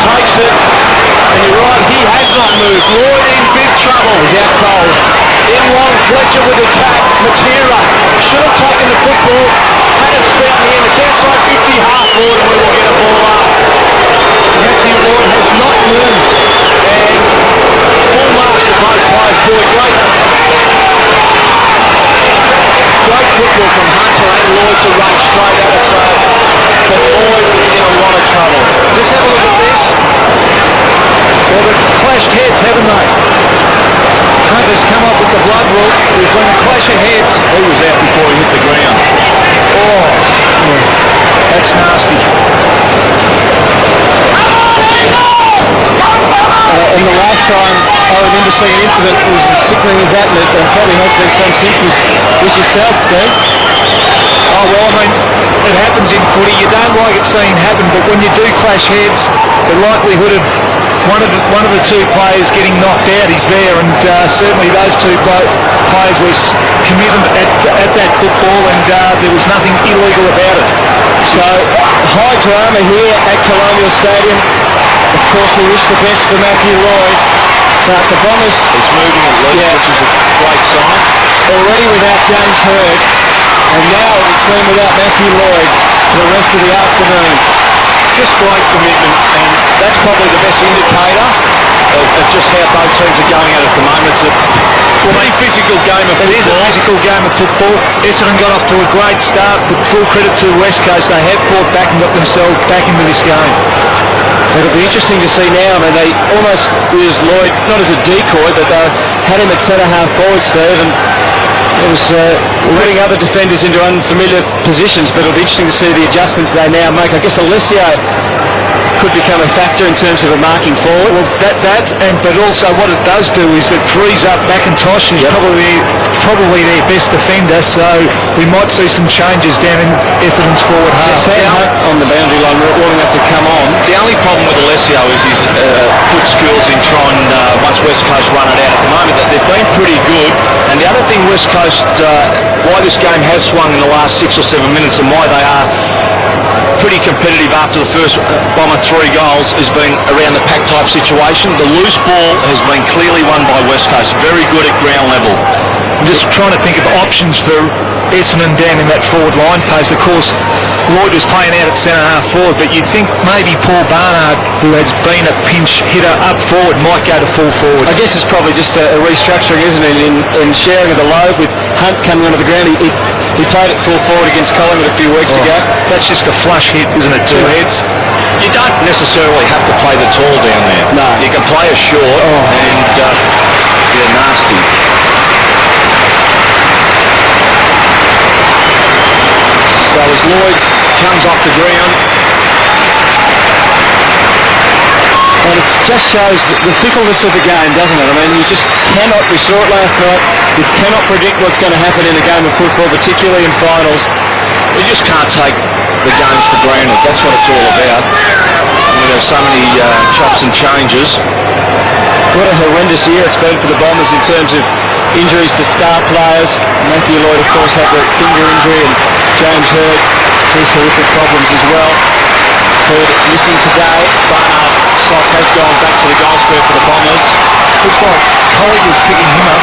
takes it. And you're right, he has not moved. Lloyd in big trouble. He's out cold. In long, Fletcher with attack. Matera should have taken the football. Had his feet in the end. It's outside 50 half forward and we will get a ball up. Matthew Lloyd has not moved. And full marks to both players do a great football from Hunter and Lloyd to run straight at it. But Lloyd in a lot of trouble. Just have a look at this. Well, they've clashed heads, haven't they? Hunter's come up with the blood rule. There's been a clash of heads. He was out before he hit the ground. Oh, yeah. That's nasty. And the last time I remember seeing an incident was as sickening as that, and it probably has been some since, was yourself, Steve. Oh, well, I mean, it happens in footy. You don't like it seeing happen, but when you do clash heads, the likelihood of one of the two players getting knocked out is there, and certainly those two players were committed at that football, and there was nothing illegal about it. So, high drama here at Colonial Stadium. Of course, we wish the best for Matthew Lloyd, but the Bombers... He's moving at least, which is a great sign. Already without James Hird, and now it would seem without Matthew Lloyd for the rest of the afternoon. Just great commitment, and that's probably the best indicator of just how both teams are going at the moment. It's a physical game of football. It is a physical game of football. Essendon got off to a great start, but full credit to West Coast. They have fought back and got themselves back into this game. It'll be interesting to see now. I mean, they almost used Lloyd, not as a decoy, but they had him at centre half forward, Steve, and it was letting other defenders into unfamiliar positions, but it'll be interesting to see the adjustments they now make. I guess Alessio could become a factor in terms of a marking forward. Well, but also what it does do is it frees up McIntosh, who's probably their best defender, so we might see some changes down in Essendon's forward half. On the boundary line, wanting that to come on. The only problem with Alessio is his foot skills in trying, once West Coast run it out at the moment, that they've been pretty good. And the other thing West Coast, why this game has swung in the last 6 or 7 minutes and why they are pretty competitive after the first Bomber 3 goals has been around the pack type situation. The loose ball has been clearly won by West Coast, very good at ground level. I'm just trying to think of options for Essendon down in that forward line post. Of course, Lloyd was playing out at centre half forward, but you'd think maybe Paul Barnard, who has been a pinch hitter up forward, might go to full forward. I guess it's probably just a restructuring, isn't it, in sharing of the load with Hunt coming onto the ground. He played at full forward against Collingwood a few weeks ago. That's just a flush hit, isn't it? Two heads. You don't necessarily have to play the tall down there. No. You can play a short and nasty. So as Lloyd comes off the ground, and it just shows the fickleness of the game, doesn't it? I mean, you just cannot, we saw it last night, you cannot predict what's going to happen in a game of football, particularly in finals. you just can't take the games for granted. That's what it's all about. There's so many chops and changes. What a horrendous year it's been for the Bombers in terms of injuries to star players. Matthew Lloyd, of course, had the finger injury, and James Hird, his horrific problems as well. Hird missing today. Barnard slots has gone back to the goal square for the Bombers. Looks like Collingwood was picking him up.